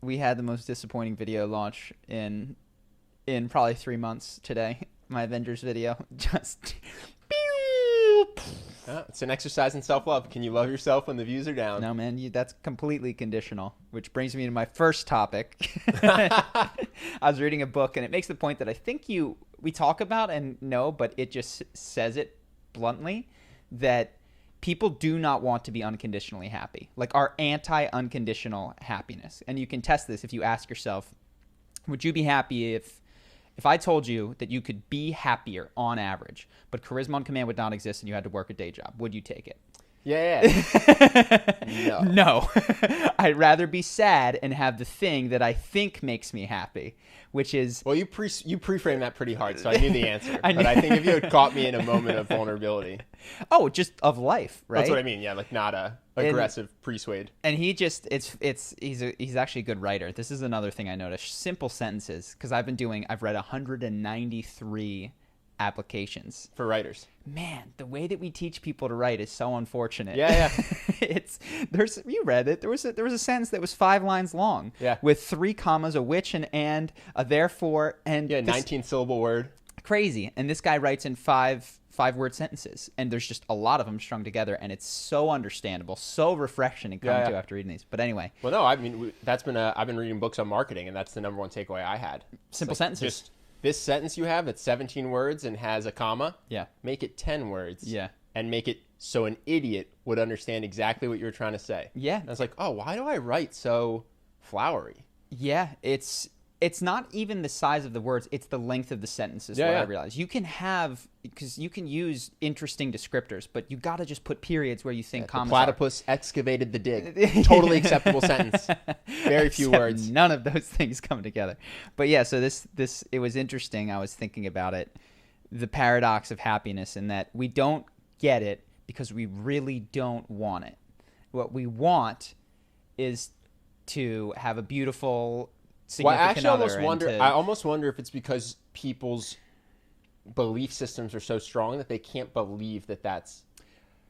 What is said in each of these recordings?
we had the most disappointing video launch in probably 3 months today. My Avengers video just. It's an exercise in self-love. Can you love yourself when the views are down? No, man, that's completely conditional, which brings me to my first topic. I was reading a book, and it makes the point that I think we talk about and know, but it just says it bluntly, that people do not want to be unconditionally happy, like are anti-unconditional happiness. And you can test this if you ask yourself, would you be happy if I told you that you could be happier on average, but charisma on command would not exist and you had to work a day job? Would you take it? Yeah. No. I'd rather be sad and have the thing that I think makes me happy, which is... Well, you pre-framed that pretty hard, so I knew the answer. But I think if you had caught me in a moment of vulnerability... Oh, just of life, right? That's what I mean, yeah, like not a aggressive pre-swade. And he just... He's actually a good writer. This is another thing I noticed. Simple sentences, because I've read 193 applications For writers. Man, the way that we teach people to write is so unfortunate. Yeah. You read it. There was a sentence that was 5 lines long. Yeah. With 3 commas, a which, an and, a therefore, and 19-syllable word. Crazy. And this guy writes in 5-word sentences, and there's just a lot of them strung together, and it's so understandable, so refreshing to come to after reading these. But anyway. Well, no, I mean I've been reading books on marketing, and that's the number one takeaway I had. Simple sentences. Just this sentence you have that's 17 words and has a comma. Yeah. Make it 10 words. Yeah. And make it so an idiot would understand exactly what you were trying to say. Yeah. And I was like, oh, why do I write so flowery? Yeah, it's not even the size of the words, it's the length of the sentences. I realize. You can use interesting descriptors, but you got to just put periods where you think commas. The platypus excavated the dig. Totally acceptable sentence. Very few words. None of those things come together. But yeah, so this it was interesting. I was thinking about it, the paradox of happiness, in that we don't get it because we really don't want it. What we want is to have a beautiful significant other. I almost wonder if it's because people's belief systems are so strong that they can't believe that that's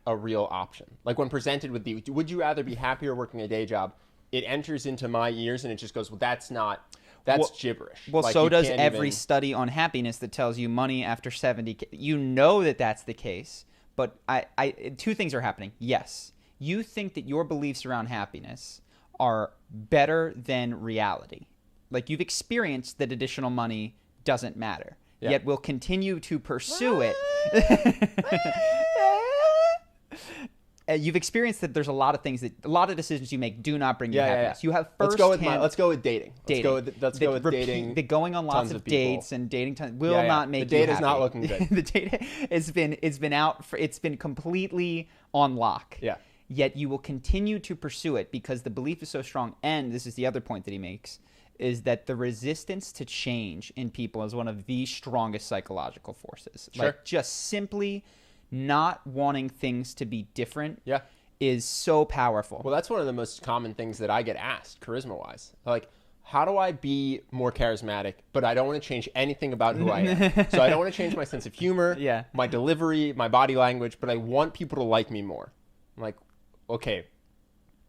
a real option. Like when presented with would you rather be happy or working a day job? It enters into my ears and it just goes, well, that's gibberish. Well, like, so does every study on happiness that tells you money after 70. You know that that's the case, but two things are happening. Yes, you think that your beliefs around happiness are better than reality. Like you've experienced that additional money doesn't matter, yet will continue to pursue it. You've experienced that there's a lot of decisions you make do not bring you happiness. You have let's go with dating. Let's go with dating. The going on lots of dates and dating will not make the you happy. The data's not looking good. The data it's been completely on lock. Yeah. Yet you will continue to pursue it because the belief is so strong. And this is the other point that he makes, is that the resistance to change in people is one of the strongest psychological forces. Sure. Like just simply not wanting things to be different Yeah. is so powerful. Well, that's one of the most common things that I get asked, charisma-wise. Like, how do I be more charismatic, but I don't want to change anything about who I am? So I don't want to change my sense of humor, my delivery, my body language, but I want people to like me more. I'm like, okay,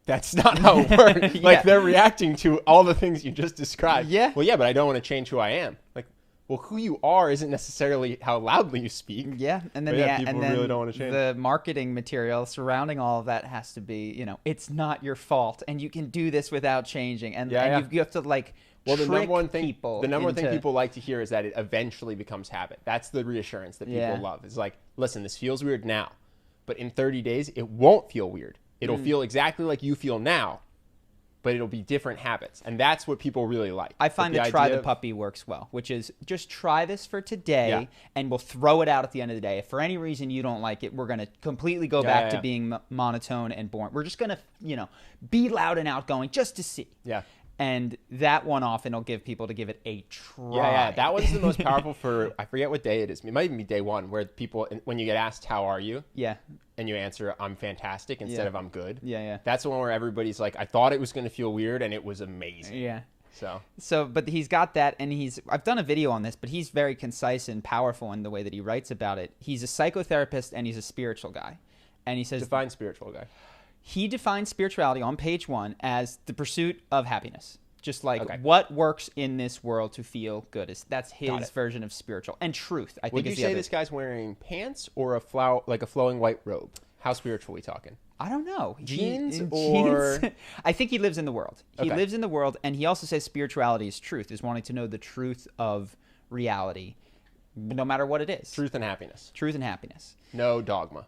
that's not how it works. Like, they're reacting to all the things you just described. Yeah. Well, yeah, but I don't want to change who I am. Like, well, who you are isn't necessarily how loudly you speak. Yeah, and then people really don't want to change. The marketing material surrounding all of that has to be, it's not your fault, and you can do this without changing. And you have to the number one thing people people like to hear is that it eventually becomes habit. That's the reassurance that people love. It's like, listen, this feels weird now, but in 30 days, it won't feel weird. It'll feel exactly like you feel now, but it'll be different habits. And that's what people really like. I find that try the puppy works well, which is just try this for today and we'll throw it out at the end of the day. If for any reason you don't like it, we're going to completely go back to being monotone and boring. We're just going to, be loud and outgoing just to see. Yeah. And that one often will give people to give it a try. Yeah. That was the most powerful for, I forget what day it is. It might even be day one, where people, when you get asked, how are you? Yeah. And you answer, I'm fantastic, instead of I'm good. Yeah. That's the one where everybody's like, I thought it was going to feel weird, and it was amazing. Yeah. So, but he's got that, and I've done a video on this, but he's very concise and powerful in the way that he writes about it. He's a psychotherapist, and he's a spiritual guy. And he says... Define spiritual guy. He defines spirituality on page 1 as the pursuit of happiness. Just like what works in this world to feel good. That's his version of spiritual. And truth, I think, Would you say this guy's wearing pants or a flowing white robe? How spiritual are we talking? I don't know. Jeans or... I think he lives in the world. He lives in the world, and he also says spirituality is truth, is wanting to know the truth of reality, no matter what it is. Truth and happiness. Truth and happiness. No dogma.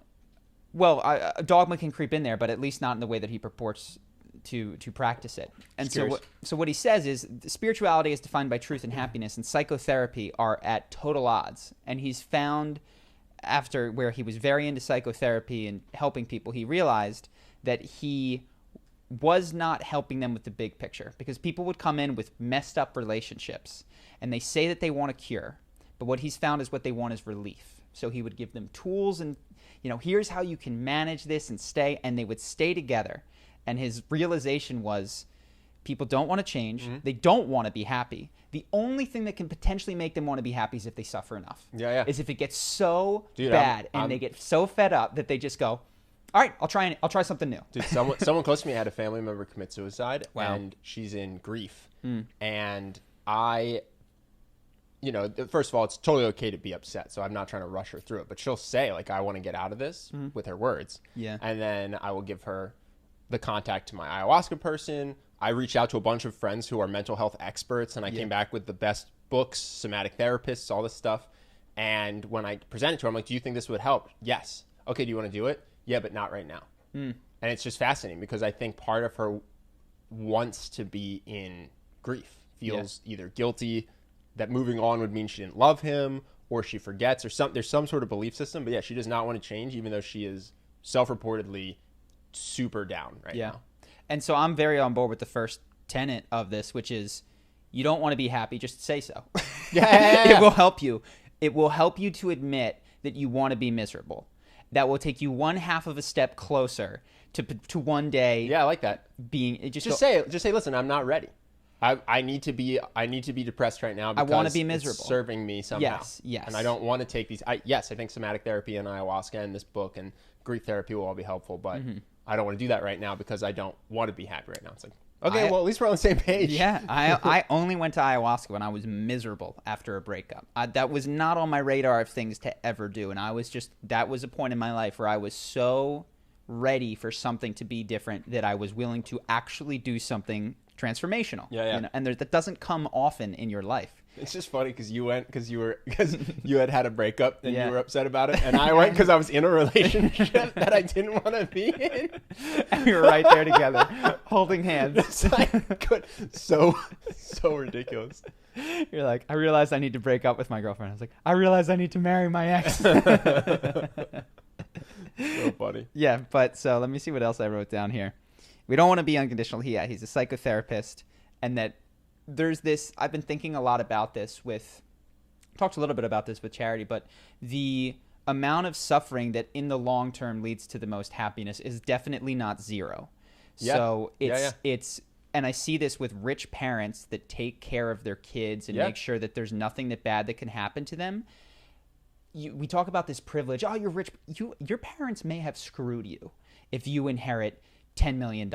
Well, dogma can creep in there, but at least not in the way that he purports to practice it. And so what he says is spirituality is defined by truth and happiness, and psychotherapy are at total odds. And he's found, after where he was very into psychotherapy and helping people, he realized that he was not helping them with the big picture, because people would come in with messed up relationships and they say that they want a cure, but what he's found is what they want is relief. So he would give them tools and, here's how you can manage this and stay, and they would stay together. And his realization was people don't want to change. Mm-hmm. They don't want to be happy. The only thing that can potentially make them want to be happy is if they suffer enough. Yeah. Is if it gets so bad and they get so fed up that they just go, all right, I'll try something new. Dude, someone close to me had a family member commit suicide. Wow. And she's in grief. And first of all, it's totally okay to be upset. So I'm not trying to rush her through it. But she'll say, like, I want to get out of this with her words. Yeah. And then I will give her the contact to my ayahuasca person. I reached out to a bunch of friends who are mental health experts, and I came back with the best books, somatic therapists, all this stuff. And when I presented to her, I'm like, do you think this would help? Yes. Okay, do you want to do it? Yeah, but not right now. And it's just fascinating because I think part of her wants to be in grief, feels either guilty that moving on would mean she didn't love him, or she forgets, or there's some sort of belief system. But yeah, she does not want to change, even though she is self-reportedly super down right now. And so I'm very on board with the first tenet of this, which is you don't want to be happy, just say so. It will help you. It will help you to admit that you want to be miserable. That will take you one half of a step closer to one day. Yeah, I like that. Just say, listen, I'm not ready. I need to be depressed right now because I want to be miserable. It's serving me somehow. Yes. And I don't want to take these. I think somatic therapy and ayahuasca and this book and grief therapy will all be helpful, but I don't want to do that right now because I don't want to be happy right now. It's like, okay, well, at least we're on the same page. Yeah, I only went to ayahuasca when I was miserable after a breakup. That was not on my radar of things to ever do, and that was a point in my life where I was so ready for something to be different that I was willing to actually do something transformational. And that doesn't come often in your life. It's just funny because you had a breakup and you were upset about it, and I went because I was in a relationship that I didn't want to be in, and we were right there together, holding hands. It's like so ridiculous. You're like, I realized I need to break up with my girlfriend. I was like, I realized I need to marry my ex. So funny. Yeah, but so let me see what else I wrote down here. We don't want to be unconditional. He's a psychotherapist, and that there's this, I've been thinking a lot about this talked a little bit about this with Charity, but the amount of suffering that in the long term leads to the most happiness is definitely not zero. Yeah. So it's, and I see this with rich parents that take care of their kids and make sure that there's nothing bad that can happen to them. We talk about this privilege. Oh, you're rich. Your parents may have screwed you if you inherit $10 million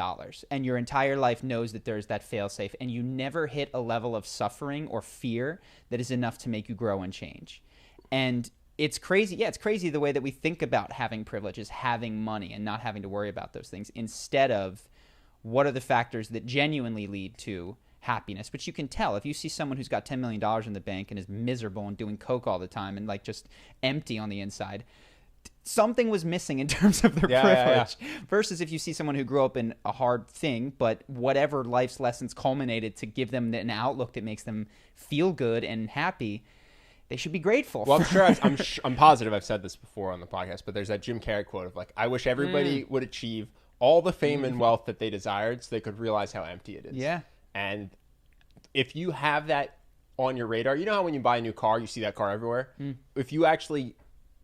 and your entire life knows that there's that fail-safe, and you never hit a level of suffering or fear that is enough to make you grow and change. And it's crazy. Yeah, it's crazy the way that we think about having privileges, having money, and not having to worry about those things, instead of what are the factors that genuinely lead to happiness. But you can tell if you see someone who's got $10 million in the bank and is miserable and doing coke all the time and like just empty on the inside, something was missing in terms of their privilege. Versus if you see someone who grew up in a hard thing, but whatever life's lessons culminated to give them an outlook that makes them feel good and happy, they should be grateful. Well, I'm positive I've said this before on the podcast, but there's that Jim Carrey quote of like, I wish everybody would achieve all the fame and wealth that they desired so they could realize how empty it is. Yeah. And if you have that on your radar, you know how when you buy a new car, you see that car everywhere? If you actually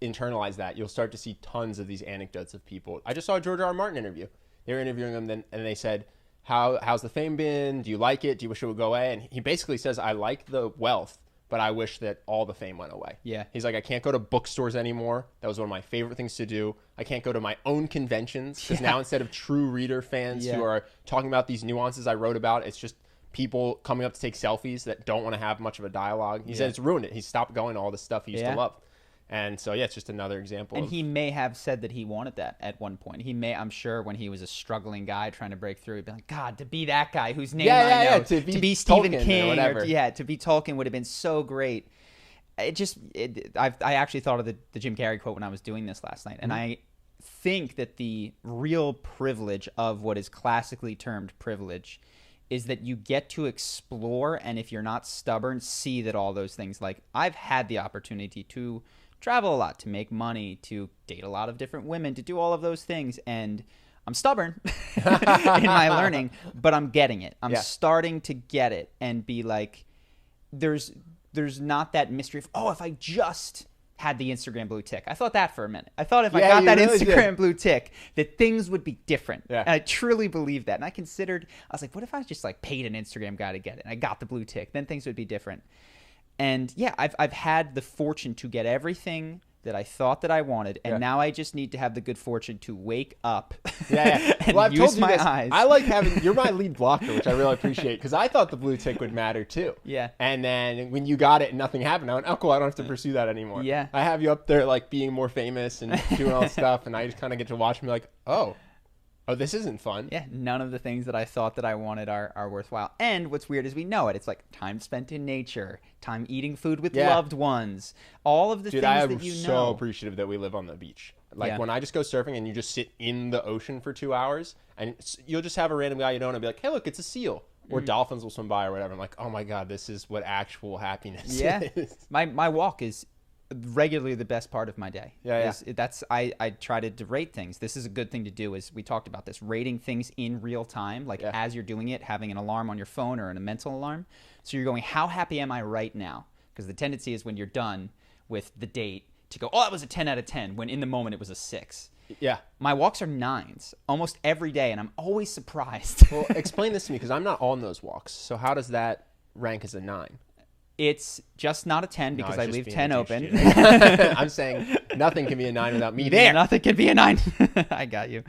internalize that, you'll start to see tons of these anecdotes of people. I just saw a George R. R. Martin interview. They were interviewing him, and they said, how's the fame been? Do you like it? Do you wish it would go away? And he basically says, I like the wealth, but I wish that all the fame went away. Yeah. He's like, I can't go to bookstores anymore. That was one of my favorite things to do. I can't go to my own conventions because now instead of true reader fans who are talking about these nuances I wrote about, it's just people coming up to take selfies that don't want to have much of a dialogue. He said it's ruined it. He stopped going to all the stuff he used to love. And so, yeah, it's just another example. And he may have said that he wanted that at one point. I'm sure when he was a struggling guy trying to break through, he'd be like, God, to be that guy whose name I know, to be Stephen King, or whatever. To be Tolkien would have been so great. I actually thought of the Jim Carrey quote when I was doing this last night. And I think that the real privilege of what is classically termed privilege is that you get to explore, and if you're not stubborn, see that all those things, like I've had the opportunity to travel a lot, to make money, to date a lot of different women, to do all of those things, and I'm stubborn in my learning, but I'm getting it. I'm starting to get it and be like, there's not that mystery of, if I just had the Instagram blue tick. I thought that for a minute. I thought if I got that really Instagram blue tick, that things would be different. Yeah. And I truly believed that. And I was like, what if I just like paid an Instagram guy to get it? And I got the blue tick. Then things would be different. And yeah, I've had the fortune to get everything that I thought that I wanted, and now I just need to have the good fortune to wake up and I've use told you my this. eyes. I like having, you're my lead blocker, which I really appreciate, because I thought the blue tick would matter too. Yeah. And then when you got it and nothing happened, I went, oh cool, I don't have to pursue that anymore. Yeah. I have you up there like being more famous and doing all this stuff, and I just kind of get to watch me like, oh, this isn't fun. Yeah, none of the things that I thought that I wanted are worthwhile. And what's weird is we know it. It's like time spent in nature, time eating food with loved ones, all of the things that you know. Dude, I am so appreciative that we live on the beach. Like when I just go surfing and you just sit in the ocean for 2 hours, and you'll just have a random guy you know and be like, hey, look, it's a seal. Or dolphins will swim by or whatever. I'm like, oh my God, this is what actual happiness is. My walk is regularly the best part of my day. I try to rate things. This is a good thing to do, is we talked about this, rating things in real time, like as you're doing it, having an alarm on your phone or a mental alarm. So you're going, how happy am I right now? Because the tendency is when you're done with the date to go, that was a 10 out of 10, when in the moment it was a 6. Yeah. My walks are 9s almost every day, and I'm always surprised. Well, explain this to me, because I'm not on those walks. So how does that rank as a 9? It's just not a 10 because I leave 10 open. I'm saying nothing can be a 9 without me there. Nothing can be a 9. I got you.